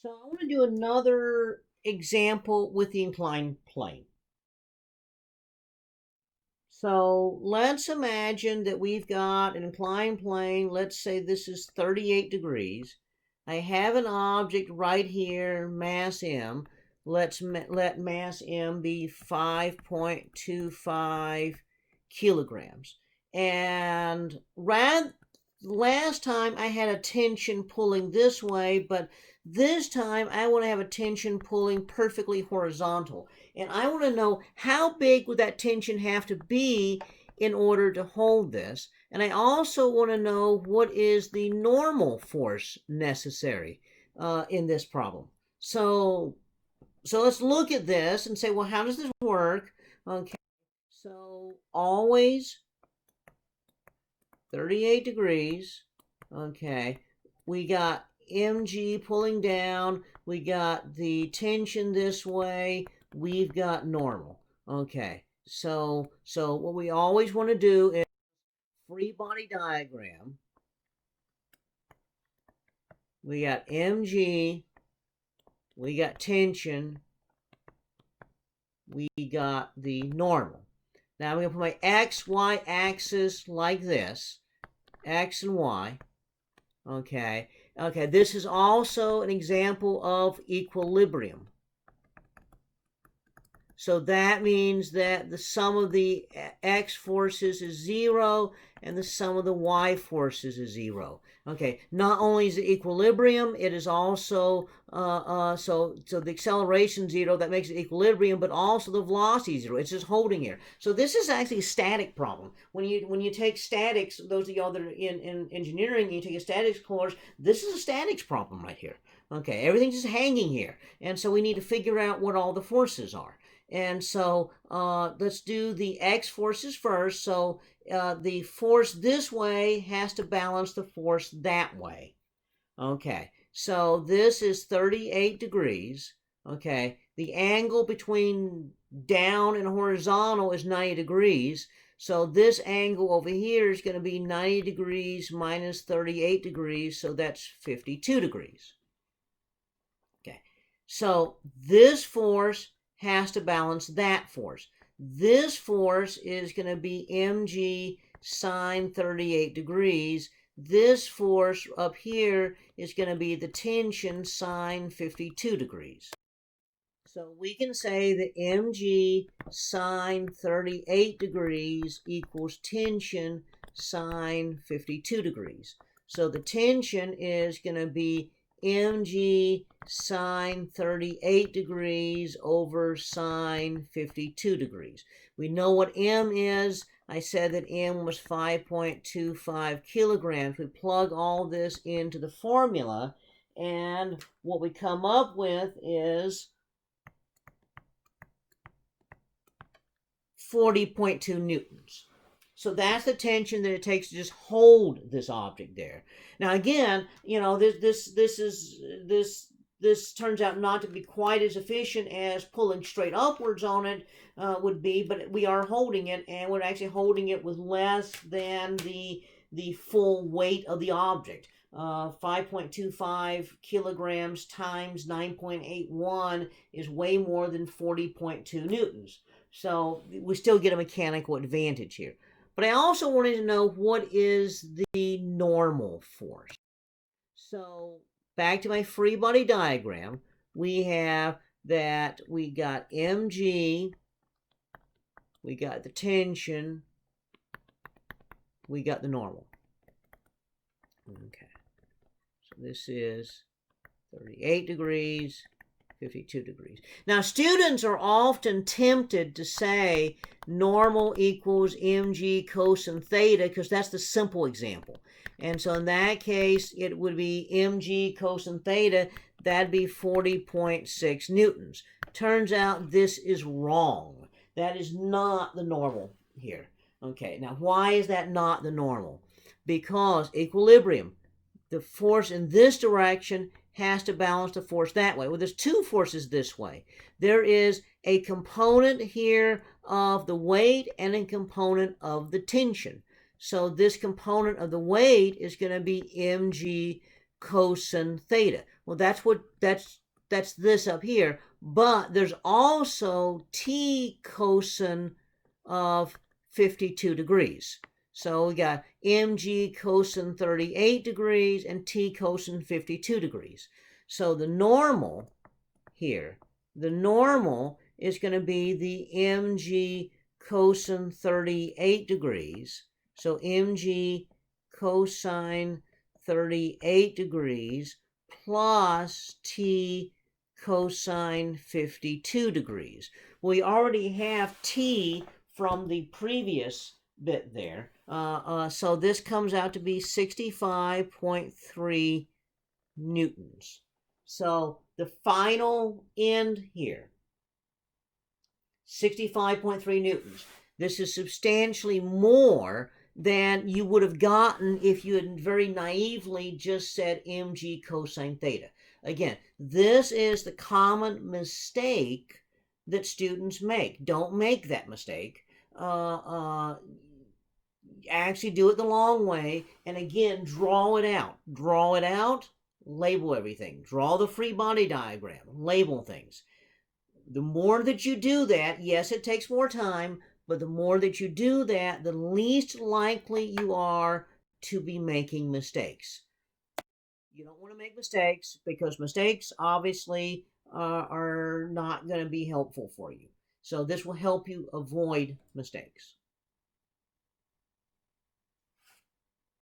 So I want to do another example with the inclined plane. So let's imagine that we've got an inclined plane. Let's say this is 38 degrees. I have an object right here, mass m. Let mass m be 5.25 kilograms. And last time I had a tension pulling this way, but this time I want to have a tension pulling perfectly horizontal. And I want to know how big would that tension have to be in order to hold this. And I also want to know what is the normal force necessary in this problem. So let's look at this and say, well, how does this work? Okay, so always 38 degrees. Okay, we got mg pulling down. We got the tension this way. We've got normal. Okay, so what we always want to do is free body diagram. We got mg. We got tension. We got the normal. Now I'm going to put my x, y axis like this. X and y. Okay. Okay, this is also an example of equilibrium. So that means that the sum of the x forces is 0 and the sum of the y forces is 0. Okay, not only is it equilibrium, it is also, so the acceleration 0, that makes it equilibrium, but also the velocity 0. It's just holding here. So this is actually a static problem. When you take statics, those of y'all that are in engineering, you take a statics course, this is a statics problem right here. Okay, everything's just hanging here. And so we need to figure out what all the forces are. And so let's do the x forces first. So the force this way has to balance the force that way. Okay, so this is 38 degrees. Okay, the angle between down and horizontal is 90 degrees. So this angle over here is going to be 90 degrees minus 38 degrees. So that's 52 degrees. Okay, so this force has to balance that force. This force is going to be mg sine 38 degrees. This force up here is going to be the tension sine 52 degrees. So we can say that mg sine 38 degrees equals tension sine 52 degrees. So the tension is going to be mg sine 38 degrees over sine 52 degrees. We know what m is. I said that m was 5.25 kilograms. We plug all this into the formula, and what we come up with is 40.2 newtons. So that's the tension that it takes to just hold this object there. Now again, you know, this turns out not to be quite as efficient as pulling straight upwards on it would be, but we are holding it, and we're actually holding it with less than the full weight of the object. 5.25 kilograms times 9.81 is way more than 40.2 newtons. So we still get a mechanical advantage here. But I also wanted to know, what is the normal force? So back to my free body diagram, we have that we got mg, we got the tension, we got the normal. Okay, so this is 38 degrees, 52 degrees. Now, students are often tempted to say normal equals mg cosine theta, because that's the simple example. And so in that case, it would be mg cosine theta. That'd be 40.6 newtons. Turns out this is wrong. That is not the normal here. Okay, now why is that not the normal? Because equilibrium, the force in this direction has to balance the force that way. Well, there's two forces this way. There is a component here of the weight and a component of the tension. So this component of the weight is going to be mg cosine theta. Well, that's this up here, but there's also t cosine of 52 degrees. So we got mg cosine 38 degrees and t cosine 52 degrees. So the normal here, the normal is going to be the mg cosine 38 degrees. So mg cosine 38 degrees plus t cosine 52 degrees. We already have t from the previous bit there. So this comes out to be 65.3 newtons. So the final end here, 65.3 newtons. This is substantially more than you would have gotten if you had very naively just said mg cosine theta. Again, this is the common mistake that students make. Don't make that mistake. Actually do it the long way, and again, draw it out. Draw it out, label everything. Draw the free body diagram, label things. The more that you do that, yes, it takes more time, but the more that you do that, the least likely you are to be making mistakes. You don't want to make mistakes because mistakes obviously are not going to be helpful for you. So this will help you avoid mistakes.